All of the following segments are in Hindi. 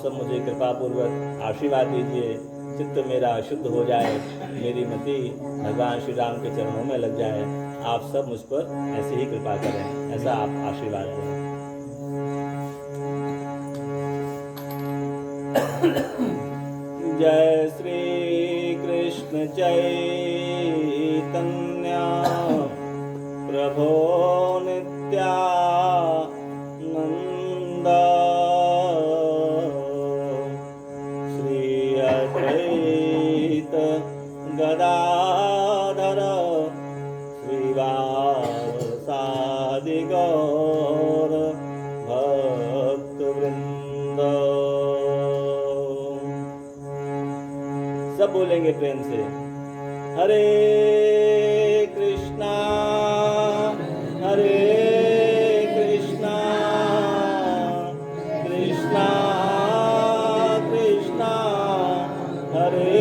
सब मुझे कृपा पूर्वक आशीर्वाद दीजिए। चित्त मेरा शुद्ध हो जाए, मेरी मति भगवान श्री राम के चरणों में लग जाए। आप सब मुझ पर ऐसे ही कृपा करें, ऐसा आप आशीर्वाद दें। जय श्री कृष्ण चैतन्य प्रभो नित्यानंद गदाधर श्रीवासादि गौर भक्तवृंद। सब बोलेंगे प्रेम से, हरे कृष्णा हरे कृष्णा कृष्णा कृष्णा हरे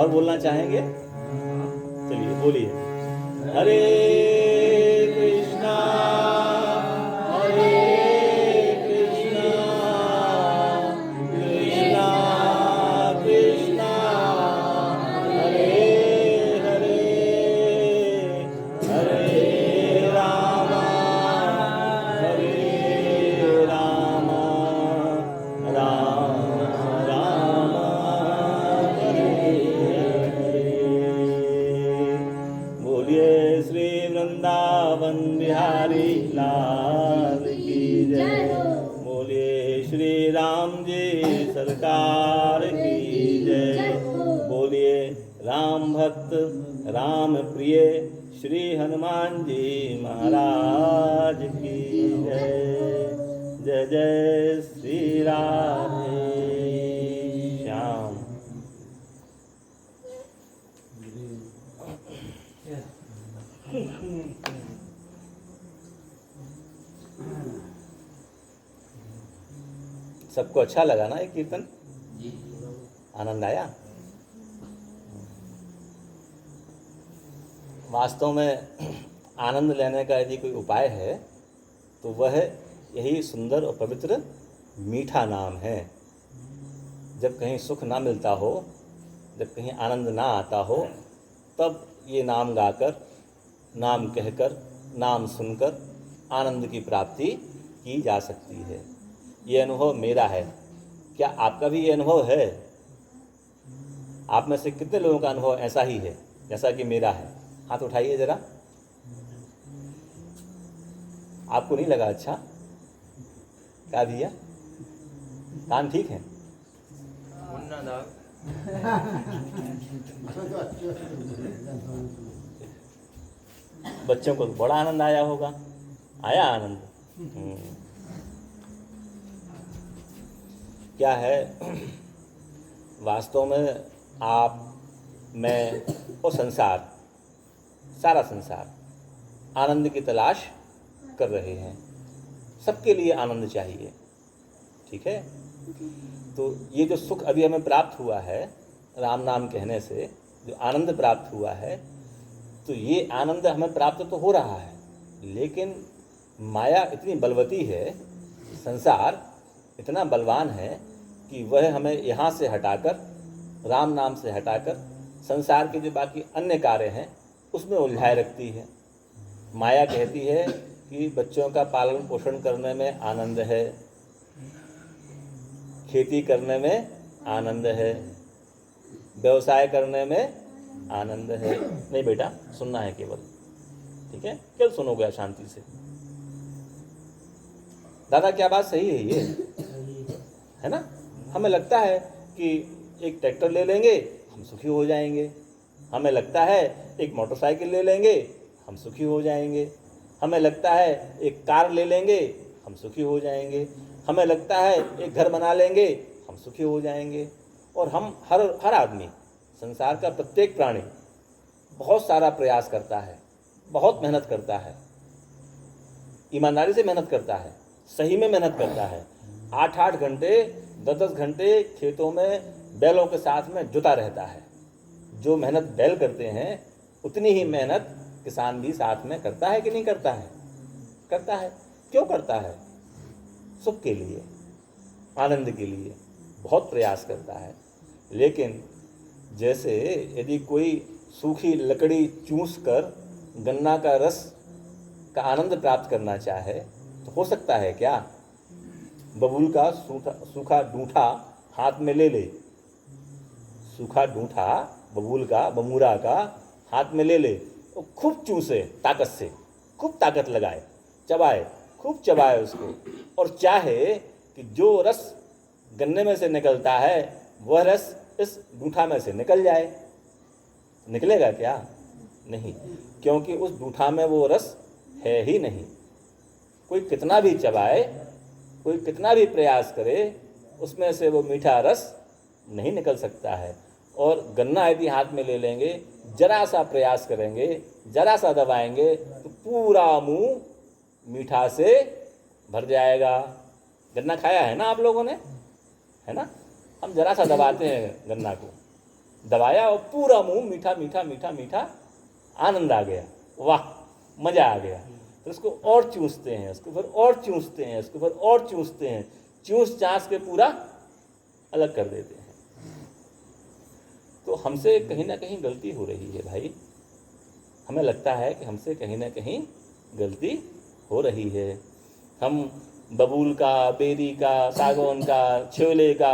बोलना चाहेंगे? चलिए बोलिए, हरे कृष्णा कृष्णा कृष्णा सरकार की जय। बोलिए राम भक्त राम प्रिय श्री हनुमान जी महाराज की जय। जय जय श्री राधे श्याम। सबको अच्छा लगा ना ये कीर्तन? आनंद आया? वास्तव में आनंद लेने का यदि कोई उपाय है तो वह यही सुंदर और पवित्र मीठा नाम है। जब कहीं सुख ना मिलता हो, जब कहीं आनंद ना आता हो, तब ये नाम गाकर, नाम कहकर, नाम सुनकर आनंद की प्राप्ति की जा सकती है। ये अनुभव मेरा है। क्या आपका भी ये अनुभव है? आप में से कितने लोगों का अनुभव ऐसा ही है जैसा कि मेरा है? हाथ उठाइए जरा। आपको नहीं लगा अच्छा? क्या भैया, कान ठीक है? बच्चों को बड़ा आनंद आया होगा। आया आनंद? क्या है, वास्तव में आप, मैं और संसार, सारा संसार आनंद की तलाश कर रहे हैं। सबके लिए आनंद चाहिए, ठीक है? तो ये जो सुख अभी हमें प्राप्त हुआ है राम नाम कहने से, जो आनंद प्राप्त हुआ है, तो ये आनंद हमें प्राप्त तो हो रहा है, लेकिन माया इतनी बलवती है, संसार इतना बलवान है कि वह हमें यहाँ से हटाकर, राम नाम से हटाकर, संसार के जो बाकी अन्य कार्य हैं उसमें उलझाए रखती है। माया कहती है कि बच्चों का पालन पोषण करने में आनंद है, खेती करने में आनंद है, व्यवसाय करने में आनंद है। नहीं बेटा, सुनना है केवल, ठीक है? केवल सुनोगे शांति से। दादा क्या बात सही है ये, है ना? हमें लगता है कि एक ट्रैक्टर ले लेंगे हम सुखी हो जाएंगे, हमें लगता है एक मोटरसाइकिल ले लेंगे हम सुखी हो जाएंगे, हमें लगता है एक कार ले लेंगे हम सुखी हो जाएंगे, हमें लगता है एक घर बना लेंगे हम सुखी हो जाएंगे। और हम हर आदमी, संसार का प्रत्येक प्राणी बहुत सारा प्रयास करता है, बहुत मेहनत करता है, ईमानदारी से मेहनत करता है, सही में मेहनत करता है। 8-8 घंटे 10-10 घंटे खेतों में बैलों के साथ में जुटा रहता है। जो मेहनत बैल करते हैं उतनी ही मेहनत किसान भी साथ में करता है कि नहीं करता है? करता है। क्यों करता है? सुख के लिए, आनंद के लिए बहुत प्रयास करता है। लेकिन जैसे यदि कोई सूखी लकड़ी चूस कर गन्ना का रस का आनंद प्राप्त करना चाहे तो हो सकता है क्या? बबूल का सूखा डूंठा हाथ में ले ले, सूखा डूंठा बबूल का, बमूरा का हाथ में ले ले, तो खूब चूसे, ताकत से खूब ताकत लगाए, चबाए, खूब चबाए उसको, और चाहे कि जो रस गन्ने में से निकलता है वह रस इस डूंठा में से निकल जाए। निकलेगा क्या? नहीं, क्योंकि उस डूंठा में वो रस है ही नहीं। कोई कितना भी चबाए, कोई कितना भी प्रयास करे, उसमें से वो मीठा रस नहीं निकल सकता है। और गन्ना यदि हाथ में ले लेंगे, जरा सा प्रयास करेंगे, जरा सा दबाएंगे तो पूरा मुंह मीठा से भर जाएगा। गन्ना खाया है ना आप लोगों ने, है ना? हम जरा सा दबाते हैं गन्ना को, दबाया और पूरा मुंह मीठा मीठा मीठा मीठा, आनंद आ गया, वाह मज़ा आ गया। तो उसको और चूसते हैं, उसको फिर और चूसते हैं, उसको फिर और चूसते हैं, चूस चास के पूरा अलग कर देते हैं। तो हमसे कहीं ना कहीं गलती हो रही है भाई। हमें लगता है कि हमसे कहीं ना कहीं गलती हो रही है। हम बबूल का, बेरी का, सागौन का, छेवले का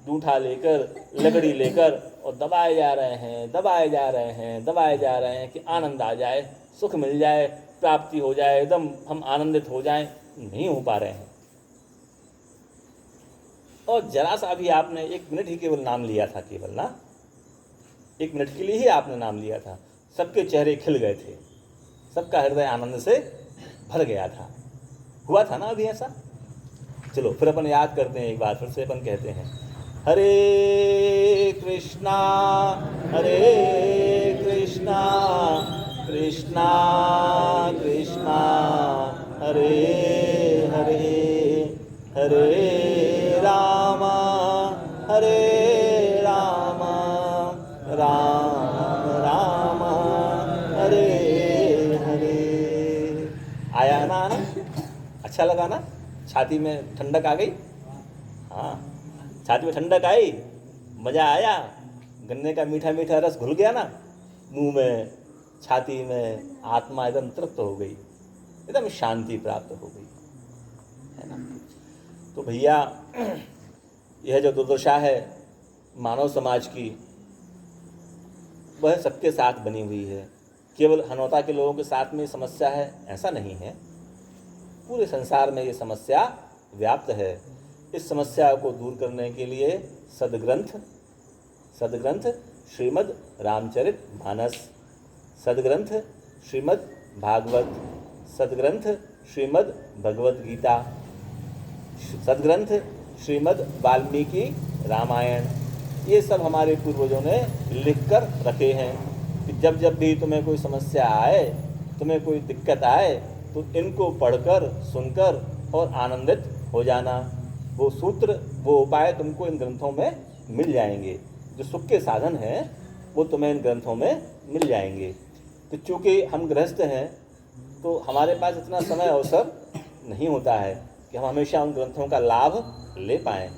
डूठा लेकर, लकड़ी लेकर और दबाए जा रहे हैं, दबाए जा रहे हैं, दबाए जा रहे हैं कि आनंद आ जाए, सुख मिल जाए, प्राप्ति हो जाए, एकदम हम आनंदित हो जाएं। नहीं हो पा रहे हैं। और जरा सा भी आपने 1 मिनट ही केवल नाम लिया था, केवल ना 1 मिनट के लिए ही आपने नाम लिया था, सबके चेहरे खिल गए थे, सबका हृदय आनंद से भर गया था। हुआ था ना अभी ऐसा? चलो फिर अपन याद करते हैं एक बार, फिर से अपन कहते हैं, हरे कृष्णा कृष्णा कृष्णा हरे हरे, हरे राम राम राम हरे हरे। आया ना आनंद? अच्छा लगा ना? छाती में ठंडक आ गई? हाँ, छाती में ठंडक आई, मज़ा आया, गन्ने का मीठा मीठा रस घुल गया ना मुंह में, छाती में, आत्मा एकदम तृप्त हो गई, एकदम शांति प्राप्त हो गई, है ना। तो भैया यह जो दुर्दशा है मानव समाज की, वह सबके साथ बनी हुई है। केवल हनौता के लोगों के साथ में समस्या है ऐसा नहीं है, पूरे संसार में ये समस्या व्याप्त है। इस समस्या को दूर करने के लिए सदग्रंथ श्रीमद् रामचरित मानस, सदग्रंथ श्रीमद् भागवत, सदग्रंथ श्रीमद् भगवद गीता, सदग्रंथ श्रीमद् वाल्मीकि रामायण, ये सब हमारे पूर्वजों ने लिख कर रखे हैं कि जब जब भी तुम्हें कोई समस्या आए, तुम्हें कोई दिक्कत आए, तो इनको पढ़कर सुनकर और आनंदित हो जाना। वो सूत्र, वो उपाय तुमको इन ग्रंथों में मिल जाएंगे। जो सुख के साधन हैं वो तुम्हें इन ग्रंथों में मिल जाएंगे। तो चूँकि हम गृहस्थ हैं तो हमारे पास इतना समय अवसर नहीं होता है कि हम हमेशा उन ग्रंथों का लाभ ले पाएँ।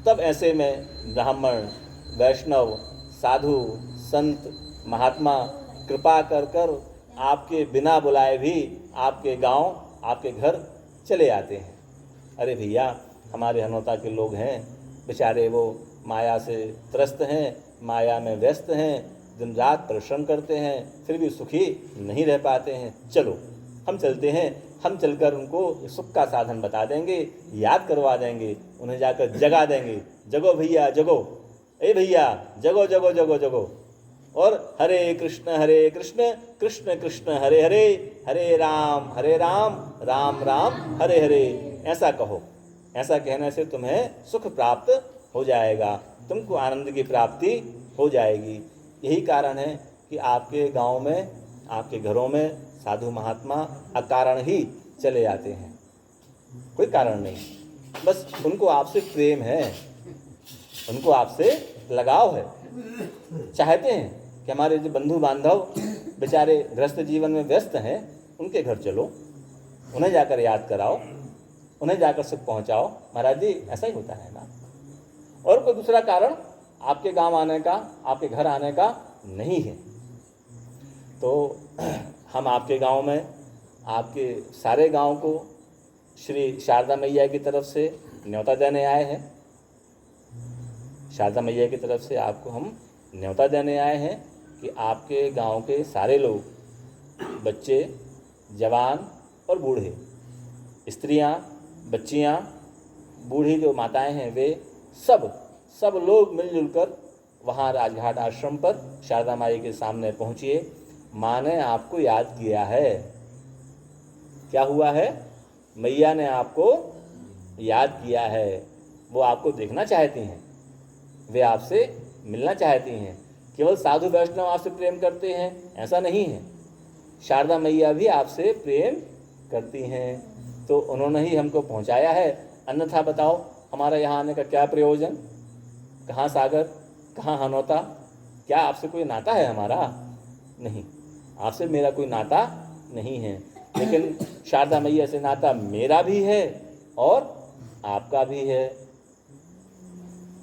तब ऐसे में ब्राह्मण, वैष्णव, साधु, संत, महात्मा कृपा कर कर आपके बिना बुलाए भी आपके गांव, आपके घर चले आते हैं। अरे भैया, हमारे हनौता के लोग हैं बेचारे, वो माया से त्रस्त हैं, माया में व्यस्त हैं, दिन रात परिश्रम करते हैं, फिर भी सुखी नहीं रह पाते हैं। चलो हम चलते हैं, हम चलकर उनको सुख का साधन बता देंगे, याद करवा देंगे, उन्हें जाकर जगा देंगे। जगो भैया जगो, ए भैया जगो जगो जगो जगो। और हरे कृष्ण कृष्ण कृष्ण हरे हरे, हरे राम राम राम हरे हरे, ऐसा कहो। ऐसा कहने से तुम्हें सुख प्राप्त हो जाएगा, तुमको आनंद की प्राप्ति हो जाएगी। यही कारण है कि आपके गांव में, आपके घरों में साधु महात्मा अकारण ही चले आते हैं, कोई कारण नहीं, बस उनको आपसे प्रेम है, उनको आपसे लगाव है। चाहते हैं कि हमारे जो बंधु बांधव बेचारे गृहस्थ जीवन में व्यस्त हैं, उनके घर चलो, उन्हें जाकर याद कराओ, उन्हें जाकर सुख पहुंचाओ। महाराज जी ऐसा ही होता है ना। और कोई दूसरा कारण आपके गांव आने का, आपके घर आने का नहीं है। तो हम आपके गांव में, आपके सारे गांव को श्री शारदा मैया की तरफ से न्योता देने आए हैं। शारदा मैया की तरफ से आपको हम न्योता देने आए हैं कि आपके गांव के सारे लोग, बच्चे, जवान और बूढ़े, स्त्रियां, बच्चियां, बूढ़ी जो माताएं हैं, वे सब लोग मिलजुल कर वहाँ राजघाट आश्रम पर शारदा माई के सामने पहुँचिए। माँ ने आपको याद किया है। क्या हुआ है? मैया ने आपको याद किया है। वो आपको देखना चाहती हैं, वे आपसे मिलना चाहती हैं। केवल साधु वैष्णव आपसे प्रेम करते हैं ऐसा नहीं है, शारदा मैया भी आपसे प्रेम करती हैं। तो उन्होंने ही हमको पहुंचाया है, अन्यथा बताओ हमारा यहाँ आने का क्या प्रयोजन? कहाँ सागर, कहाँ हनौता? क्या आपसे कोई नाता है हमारा? नहीं, आपसे मेरा कोई नाता नहीं है, लेकिन शारदा मैया से नाता मेरा भी है और आपका भी है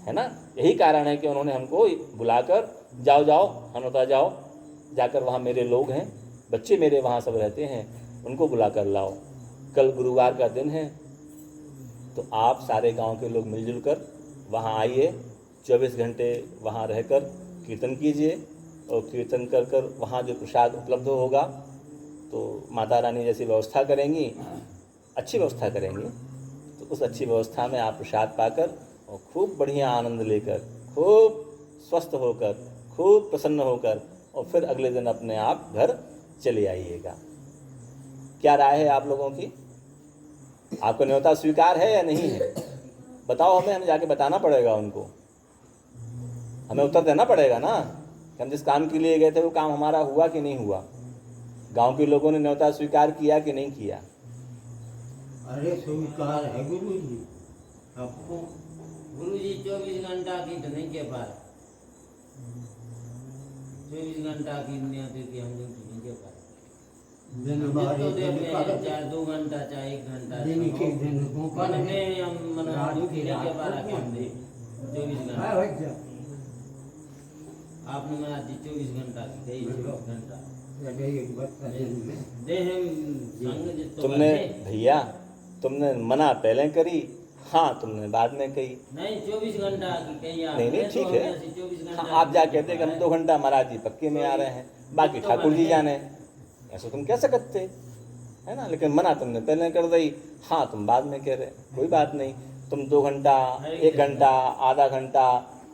ना। यही कारण है कि उन्होंने हमको बुलाकर, जाओ जाओ हनौता जाओ, जाकर वहाँ मेरे लोग हैं, बच्चे मेरे वहाँ सब रहते हैं, उनको बुला कर लाओ। कल गुरुवार का दिन है, तो आप सारे गांव के लोग मिलजुल कर वहाँ आइए, 24 घंटे वहाँ रहकर कीर्तन कीजिए, और कीर्तन कर कर वहाँ जो प्रसाद उपलब्ध होगा तो माता रानी जैसी व्यवस्था करेंगी, अच्छी व्यवस्था करेंगी, तो उस अच्छी व्यवस्था में आप प्रसाद पाकर और खूब बढ़िया आनंद लेकर, खूब स्वस्थ होकर, खूब प्रसन्न होकर और फिर अगले दिन अपने आप घर चले आइएगा। क्या राय है आप लोगों की? आपको न्योता स्वीकार है या नहीं है? बताओ हमें जाके बताना पड़ेगा उनको, हमें उत्तर देना पड़ेगा ना कि हम जिस काम के लिए गए थे वो काम हमारा हुआ कि नहीं हुआ, गांव के लोगों ने न्योता स्वीकार किया कि नहीं किया। अरे स्वीकार है गुरु जी आपको। गुरु जी 24 घंटा की तो नहीं के पास, 24 घंटा की न्योते की हम नहीं के पास। दिन तो बार देते हैं चाहे 2 घंटा चाहे 1 घंटा दिन के दिन को कर मन में हम मन रात की नहीं के रात बार को के हम दे 24 है घंटा। भाई क्या आपने मना दी 24 घंटा की कही 24 घंटा ये एक बात का दिन में दे हम संग जितो तुमने बचे। भैया तुमने मना पहले करी, हाँ तुमने बाद में कही। नहीं 24 घंटा की कही नहीं नहीं आपने, ठीक तो है, हमने 24 घंटा हाँ आप जा कहते कि हम 2 घंटा महाराज जी पक्के में आ रहे हैं, बाकी ठाकुर जी जाने, ऐसा तुम कह सकते है ना। लेकिन मना तुमने पहले कर दी, हाँ तुम बाद में कह रहे, कोई बात नहीं। तुम 2 घंटा 1 घंटा आधा घंटा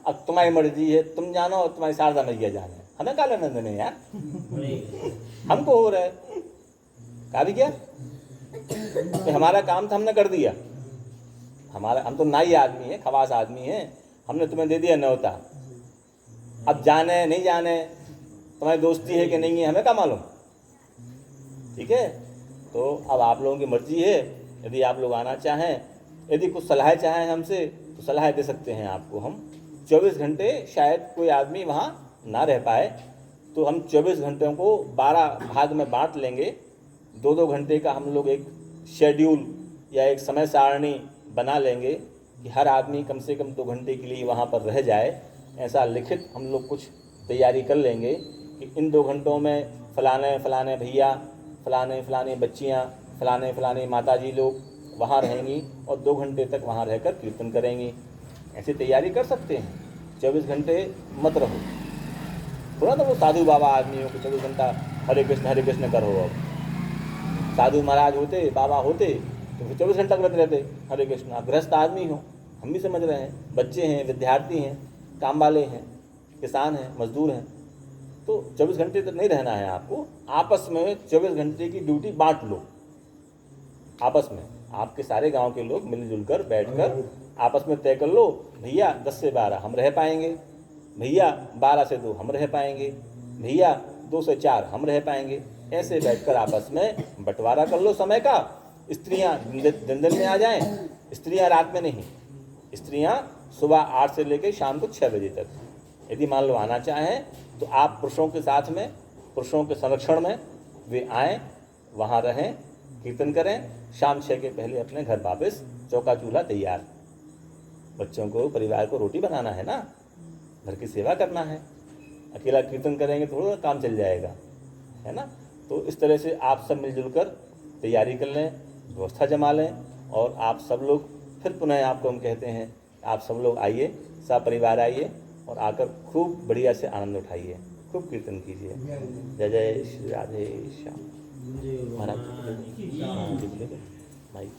अब तुम्हारी मर्जी है, तुम जानो और तुम्हारी शारदा मैया जाने, हमें का लेना देने यार, हमको हो रहा है का भी क्या तो हमारा काम था हमने कर दिया। हमारा हम तो नाई आदमी है, खवास आदमी है, हमने तुम्हें दे दिया न्योता। अब जाने नहीं जाने, तुम्हारी दोस्ती है कि नहीं है, हमें क्या मालूम। ठीक है, तो अब आप लोगों की मर्जी है, यदि आप लोग आना चाहें, यदि कुछ सलाह चाहें हमसे तो सलाह दे सकते हैं आपको हम। 24 घंटे शायद कोई आदमी वहाँ ना रह पाए, तो हम 24 घंटों को 12 भाग में बांट लेंगे। 2-2 घंटे का हम लोग एक शेड्यूल या एक समय सारणी बना लेंगे कि हर आदमी कम से कम 2 घंटे के लिए वहाँ पर रह जाए। ऐसा लिखित हम लोग कुछ तैयारी कर लेंगे कि इन 2 घंटों में फलाने फलाने भैया, फलाने फलाने बच्चियाँ, फलाने फलाने माताजी लोग वहाँ रहेंगी और 2 घंटे तक वहाँ रहकर कीर्तन करेंगी। ऐसी तैयारी कर सकते हैं। 24 घंटे मत रहो, थोड़ा तो वो साधु बाबा आदमी हो कि 24 घंटा हरे कृष्ण करो। अब साधु महाराज होते, बाबा होते तो फिर 24 घंटा व्रत रहते हरे कृष्ण। आप गृहस्थ आदमी हो, हम भी समझ रहे हैं, बच्चे हैं, विद्यार्थी हैं, काम वाले हैं, किसान हैं, मजदूर हैं, तो 24 घंटे तक नहीं रहना है आपको। आपस में 24 घंटे की ड्यूटी बांट लो। आपस में आपके सारे गांव के लोग मिलजुल कर बैठकर आपस में तय कर लो, भैया 10 से 12 हम रह पाएंगे, भैया 12 से 2 हम रह पाएंगे, भैया 2 से 4 हम रह पाएंगे। ऐसे बैठकर आपस में बंटवारा कर लो समय का। स्त्रियां दिन में आ जाएं, स्त्रियां रात में नहीं, स्त्रियां सुबह 8 से लेकर शाम को 6 बजे तक यदि मान लो आना चाहें तो आप पुरुषों के साथ में, पुरुषों के संरक्षण में वे आएँ, वहाँ रहें, कीर्तन करें। शाम 6 के पहले अपने घर वापस, चौका चूल्हा तैयार। बच्चों को, परिवार को रोटी बनाना है ना, घर की सेवा करना है। अकेला कीर्तन करेंगे तो थोड़ा काम चल जाएगा, है ना। तो इस तरह से आप सब मिलजुल कर तैयारी कर लें, व्यवस्था जमा लें और आप सब लोग फिर पुनः आपको हम कहते हैं आप सब लोग आइए, सब परिवार आइए और आकर खूब बढ़िया से आनंद उठाइए, खूब कीर्तन कीजिए। जय जय श्री राधे श्याम। महाराज माइक